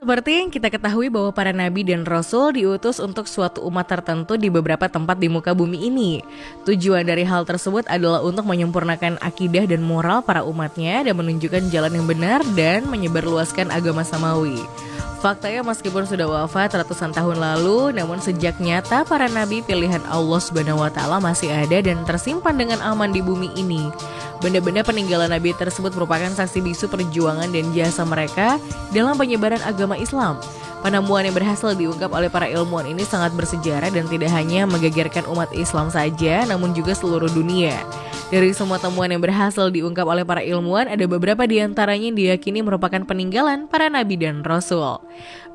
Seperti yang kita ketahui bahwa para nabi dan rasul diutus untuk suatu umat tertentu di beberapa tempat di muka bumi ini. Tujuan dari hal tersebut adalah untuk menyempurnakan akidah dan moral para umatnya dan menunjukkan jalan yang benar dan menyebarluaskan agama samawi. Faktanya meskipun sudah wafat ratusan tahun lalu, namun sejak nyata para nabi pilihan Allah Subhanahu wa taala masih ada dan tersimpan dengan aman di bumi ini. Benda-benda peninggalan nabi tersebut merupakan saksi bisu perjuangan dan jasa mereka dalam penyebaran agama Islam. Penemuan yang berhasil diungkap oleh para ilmuwan ini sangat bersejarah dan tidak hanya menggegerkan umat Islam saja, namun juga seluruh dunia. Dari semua temuan yang berhasil diungkap oleh para ilmuwan, ada beberapa di antaranya yang diyakini merupakan peninggalan para nabi dan rasul.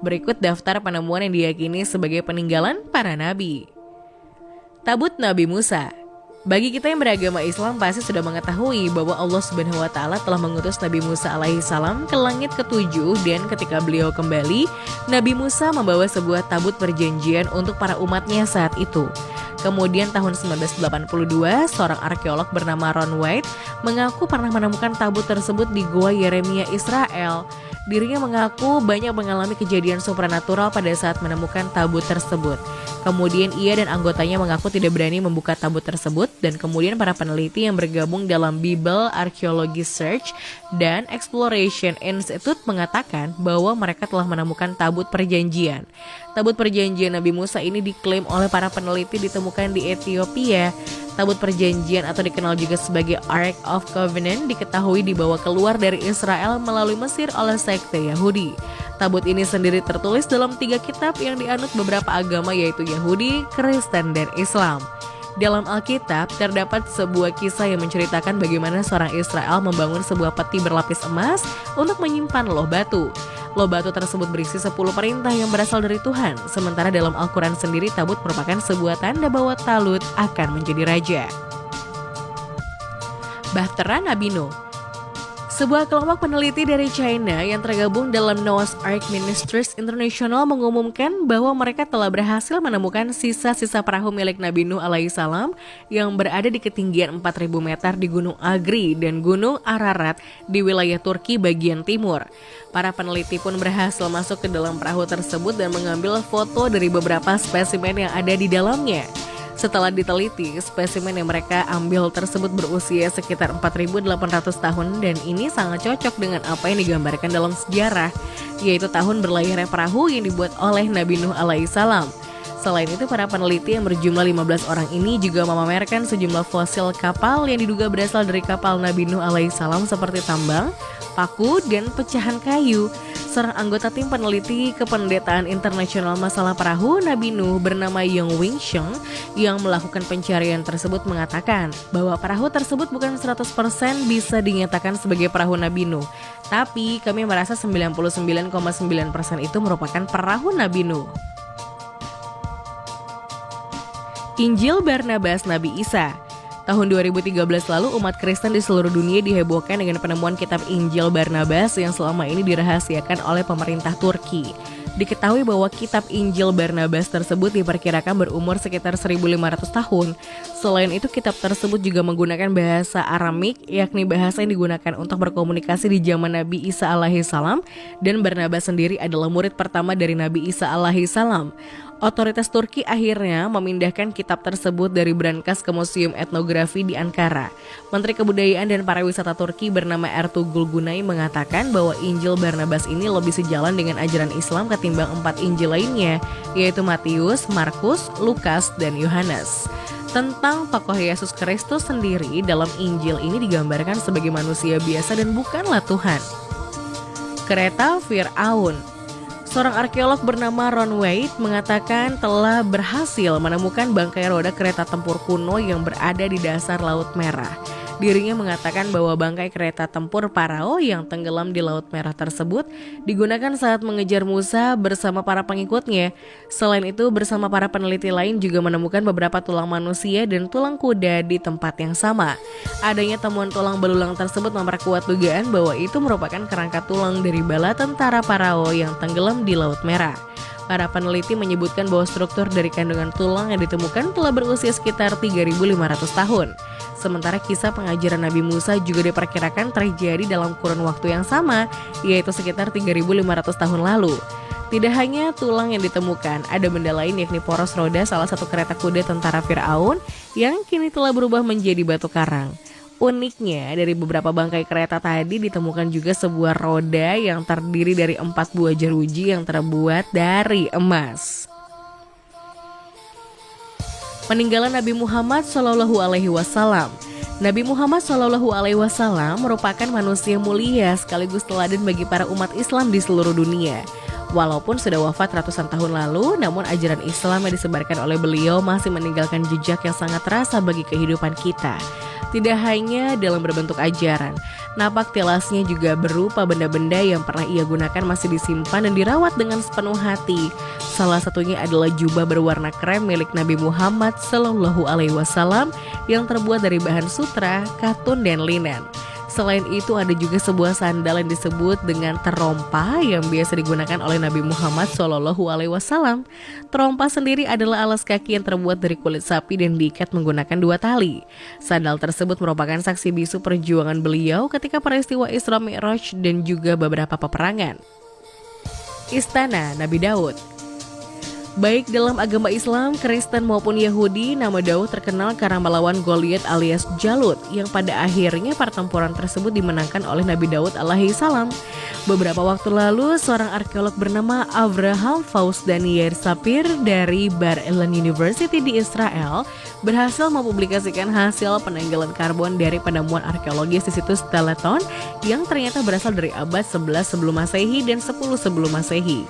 Berikut daftar penemuan yang diyakini sebagai peninggalan para nabi. Tabut Nabi Musa. Bagi kita yang beragama Islam pasti sudah mengetahui bahwa Allah Subhanahu wa taala telah mengutus Nabi Musa alaihi salam ke langit ketujuh, dan ketika beliau kembali, Nabi Musa membawa sebuah tabut perjanjian untuk para umatnya saat itu. Kemudian tahun 1982, seorang arkeolog bernama Ron White mengaku pernah menemukan tabut tersebut di Goa Yeremia, Israel. Dirinya mengaku banyak mengalami kejadian supranatural pada saat menemukan tabut tersebut. Kemudian ia dan anggotanya mengaku tidak berani membuka tabut tersebut, dan kemudian para peneliti yang bergabung dalam Bible Archaeology Search dan Exploration Institute mengatakan bahwa mereka telah menemukan tabut perjanjian. Tabut perjanjian Nabi Musa ini diklaim oleh para peneliti ditemukan di Ethiopia. Tabut perjanjian atau dikenal juga sebagai Ark of Covenant diketahui dibawa keluar dari Israel melalui Mesir oleh sekte Yahudi. Tabut ini sendiri tertulis dalam 3 kitab yang dianut beberapa agama, yaitu Yahudi, Kristen, dan Islam. Dalam Alkitab terdapat sebuah kisah yang menceritakan bagaimana seorang Israel membangun sebuah peti berlapis emas untuk menyimpan loh batu. Loh batu tersebut berisi 10 perintah yang berasal dari Tuhan. Sementara dalam Al-Quran sendiri, tabut merupakan sebuah tanda bahwa Talut akan menjadi raja. Bahtera Nabi Nuh. Sebuah kelompok peneliti dari China yang tergabung dalam Noah's Ark Ministries International mengumumkan bahwa mereka telah berhasil menemukan sisa-sisa perahu milik Nabi Nuh alaihissalam yang berada di ketinggian 4.000 meter di Gunung Agri dan Gunung Ararat di wilayah Turki bagian timur. Para peneliti pun berhasil masuk ke dalam perahu tersebut dan mengambil foto dari beberapa spesimen yang ada di dalamnya. Setelah diteliti, spesimen yang mereka ambil tersebut berusia sekitar 4.800 tahun, dan ini sangat cocok dengan apa yang digambarkan dalam sejarah, yaitu tahun berlayarnya perahu yang dibuat oleh Nabi Nuh alaihissalam. Selain itu, para peneliti yang berjumlah 15 orang ini juga memamerkan sejumlah fosil kapal yang diduga berasal dari kapal Nabi Nuh alaihissalam seperti tambang, paku, dan pecahan kayu. Seorang anggota tim peneliti kependetaan internasional masalah perahu Nabi Nuh bernama Yong Wing Sheng yang melakukan pencarian tersebut mengatakan bahwa perahu tersebut bukan 100% bisa dinyatakan sebagai perahu Nabi Nuh, tapi kami merasa 99,9% itu merupakan perahu Nabi Nuh. Injil Barnabas Nabi Isa. Tahun 2013 lalu, umat Kristen di seluruh dunia dihebohkan dengan penemuan kitab Injil Barnabas yang selama ini dirahasiakan oleh pemerintah Turki. Diketahui bahwa kitab Injil Barnabas tersebut diperkirakan berumur sekitar 1.500 tahun. Selain itu, kitab tersebut juga menggunakan bahasa Aramik, yakni bahasa yang digunakan untuk berkomunikasi di zaman Nabi Isa alaihissalam, dan Barnabas sendiri adalah murid pertama dari Nabi Isa alaihissalam. Otoritas Turki akhirnya memindahkan kitab tersebut dari brankas ke Museum Etnografi di Ankara. Menteri Kebudayaan dan Pariwisata Turki bernama Ertuğrul Günay mengatakan bahwa Injil Barnabas ini lebih sejalan dengan ajaran Islam ketimbang 4 Injil lainnya, yaitu Matius, Markus, Lukas, dan Yohanes. Tentang tokoh Yesus Kristus sendiri, dalam Injil ini digambarkan sebagai manusia biasa dan bukanlah Tuhan. Kereta Fir'aun. Seorang arkeolog bernama Ron White mengatakan telah berhasil menemukan bangkai roda kereta tempur kuno yang berada di dasar Laut Merah. Dirinya mengatakan bahwa bangkai kereta tempur Parao yang tenggelam di Laut Merah tersebut digunakan saat mengejar Musa bersama para pengikutnya. Selain itu, bersama para peneliti lain juga menemukan beberapa tulang manusia dan tulang kuda di tempat yang sama. Adanya temuan tulang belulang tersebut memperkuat dugaan bahwa itu merupakan kerangka tulang dari bala tentara Parao yang tenggelam di Laut Merah. Para peneliti menyebutkan bahwa struktur dari kandungan tulang yang ditemukan telah berusia sekitar 3.500 tahun. Sementara kisah pengajaran Nabi Musa juga diperkirakan terjadi dalam kurun waktu yang sama, yaitu sekitar 3.500 tahun lalu. Tidak hanya tulang yang ditemukan, ada benda lain yakni poros roda salah satu kereta kuda tentara Firaun yang kini telah berubah menjadi batu karang. Uniknya, dari beberapa bangkai kereta tadi ditemukan juga sebuah roda yang terdiri dari 4 buah jeruji yang terbuat dari emas. Peninggalan Nabi Muhammad SAW. Nabi Muhammad SAW merupakan manusia mulia sekaligus teladan bagi para umat Islam di seluruh dunia. Walaupun sudah wafat ratusan tahun lalu, namun ajaran Islam yang disebarkan oleh beliau masih meninggalkan jejak yang sangat terasa bagi kehidupan kita. Tidak hanya dalam berbentuk ajaran, napak tilasnya juga berupa benda-benda yang pernah ia gunakan masih disimpan dan dirawat dengan sepenuh hati. Salah satunya adalah jubah berwarna krem milik Nabi Muhammad SAW yang terbuat dari bahan sutra, katun, dan linen. Selain itu ada juga sebuah sandal yang disebut dengan terompa yang biasa digunakan oleh Nabi Muhammad SAW. Terompa sendiri adalah alas kaki yang terbuat dari kulit sapi dan diikat menggunakan 2 tali. Sandal tersebut merupakan saksi bisu perjuangan beliau ketika peristiwa Isra Mi'raj dan juga beberapa peperangan. Istana Nabi Daud. Baik dalam agama Islam, Kristen maupun Yahudi, nama Daud terkenal karena melawan Goliat alias Jalut yang pada akhirnya pertempuran tersebut dimenangkan oleh Nabi Daud alaihissalam. Beberapa waktu lalu, seorang arkeolog bernama Avraham Fauzdani Yair Sapir dari Bar Ilan University di Israel berhasil mempublikasikan hasil penanggalan karbon dari penemuan arkeologis di situs Teleton yang ternyata berasal dari abad 11 sebelum Masehi dan 10 sebelum Masehi.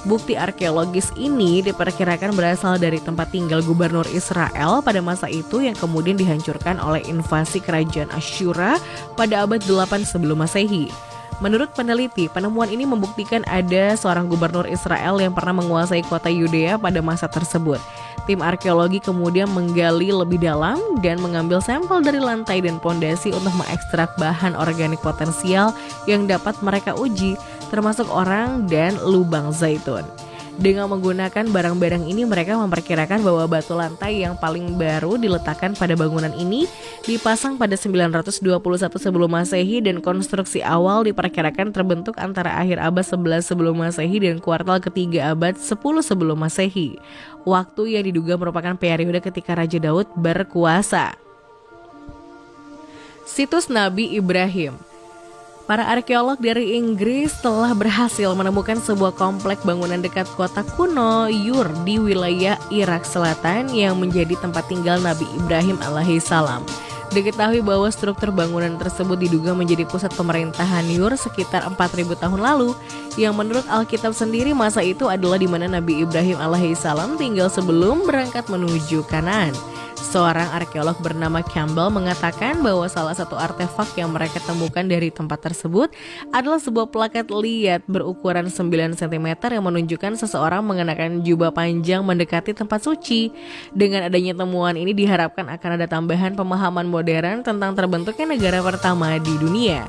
Bukti arkeologis ini diperkirakan berasal dari tempat tinggal gubernur Israel pada masa itu yang kemudian dihancurkan oleh invasi kerajaan Asyura pada abad 8 sebelum Masehi. Menurut peneliti, penemuan ini membuktikan ada seorang gubernur Israel yang pernah menguasai kota Yudea pada masa tersebut. Tim arkeologi kemudian menggali lebih dalam dan mengambil sampel dari lantai dan pondasi untuk mengekstrak bahan organik potensial yang dapat mereka uji, termasuk orang dan lubang zaitun. Dengan menggunakan barang-barang ini, mereka memperkirakan bahwa batu lantai yang paling baru diletakkan pada bangunan ini dipasang pada 921 sebelum Masehi dan konstruksi awal diperkirakan terbentuk antara akhir abad 11 sebelum Masehi dan kuartal ketiga abad 10 sebelum Masehi. Waktu yang diduga merupakan periode ketika Raja Daud berkuasa. Situs Nabi Ibrahim. Para arkeolog dari Inggris telah berhasil menemukan sebuah komplek bangunan dekat kota kuno Ur di wilayah Irak Selatan yang menjadi tempat tinggal Nabi Ibrahim alaihissalam. Diketahui bahwa struktur bangunan tersebut diduga menjadi pusat pemerintahan Ur sekitar 4.000 tahun lalu, yang menurut Alkitab sendiri masa itu adalah di mana Nabi Ibrahim alaihissalam tinggal sebelum berangkat menuju Kanaan. Seorang arkeolog bernama Campbell mengatakan bahwa salah satu artefak yang mereka temukan dari tempat tersebut adalah sebuah plakat liat berukuran 9 cm yang menunjukkan seseorang mengenakan jubah panjang mendekati tempat suci. Dengan adanya temuan ini diharapkan akan ada tambahan pemahaman modern tentang terbentuknya negara pertama di dunia.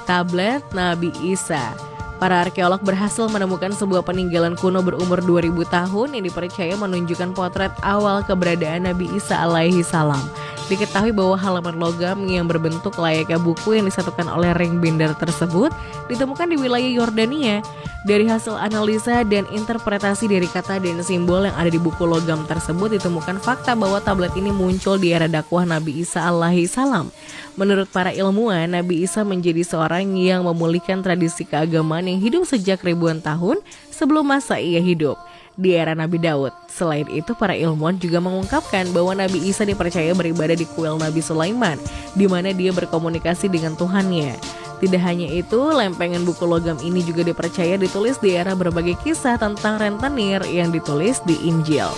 Tablet Nabi Isa. Para arkeolog berhasil menemukan sebuah peninggalan kuno berumur 2000 tahun yang dipercaya menunjukkan potret awal keberadaan Nabi Isa alaihi salam. Diketahui bahwa halaman logam yang berbentuk layaknya buku yang disatukan oleh ring binder tersebut ditemukan di wilayah Yordania. Dari hasil analisa dan interpretasi dari kata dan simbol yang ada di buku logam tersebut ditemukan fakta bahwa tablet ini muncul di era dakwah Nabi Isa alaihi salam. Menurut para ilmuwan, Nabi Isa menjadi seorang yang memulihkan tradisi keagamaan yang hidup sejak ribuan tahun sebelum masa ia hidup di era Nabi Daud. Selain itu, para ilmuwan juga mengungkapkan bahwa Nabi Isa dipercaya beribadah di kuil Nabi Sulaiman, di mana dia berkomunikasi dengan Tuhannya. Tidak hanya itu, lempengan buku logam ini juga dipercaya ditulis di era berbagai kisah tentang rentenir yang ditulis di Injil.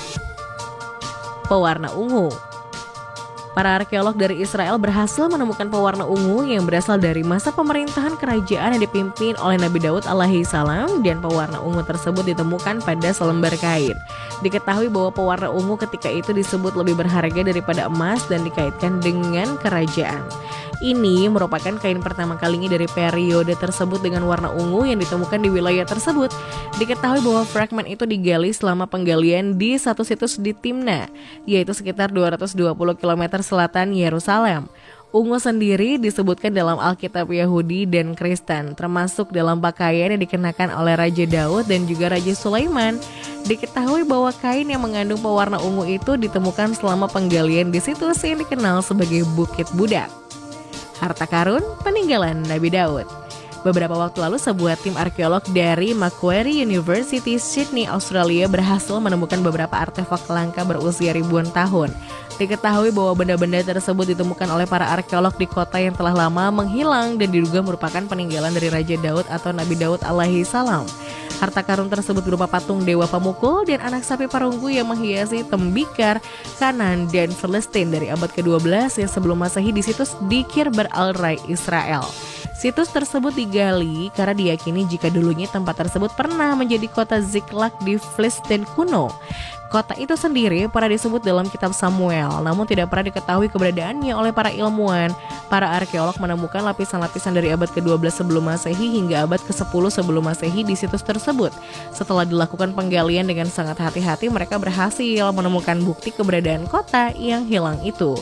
Pewarna ungu. Para arkeolog dari Israel berhasil menemukan pewarna ungu yang berasal dari masa pemerintahan kerajaan yang dipimpin oleh Nabi Daud alaihi salam, dan pewarna ungu tersebut ditemukan pada selembar kain. Diketahui bahwa pewarna ungu ketika itu disebut lebih berharga daripada emas dan dikaitkan dengan kerajaan. Ini merupakan kain pertama kalinya dari periode tersebut dengan warna ungu yang ditemukan di wilayah tersebut. Diketahui bahwa fragmen itu digali selama penggalian di satu situs di Timna, yaitu sekitar 220 km selatan Yerusalem. Ungu sendiri disebutkan dalam Alkitab Yahudi dan Kristen, termasuk dalam pakaian yang dikenakan oleh Raja Daud dan juga Raja Sulaiman. Diketahui bahwa kain yang mengandung pewarna ungu itu ditemukan selama penggalian di situs yang dikenal sebagai Bukit Budak. Harta karun peninggalan Nabi Daud. Beberapa waktu lalu sebuah tim arkeolog dari Macquarie University, Sydney, Australia berhasil menemukan beberapa artefak langka berusia ribuan tahun. Diketahui bahwa benda-benda tersebut ditemukan oleh para arkeolog di kota yang telah lama menghilang dan diduga merupakan peninggalan dari Raja Daud atau Nabi Daud alaihi salam. Harta karun tersebut berupa patung dewa pemukul dan anak sapi perunggu yang menghiasi tembikar Kanan dan Palestina dari abad ke-12 yang sebelum Masehi di situs di Kirber al-Rai, Israel. Situs tersebut digali karena diyakini jika dulunya tempat tersebut pernah menjadi kota Ziklag di Filistin kuno. Kota itu sendiri pernah disebut dalam kitab Samuel, namun tidak pernah diketahui keberadaannya oleh para ilmuwan. Para arkeolog menemukan lapisan-lapisan dari abad ke-12 sebelum Masehi hingga abad ke-10 sebelum Masehi di situs tersebut. Setelah dilakukan penggalian dengan sangat hati-hati, mereka berhasil menemukan bukti keberadaan kota yang hilang itu.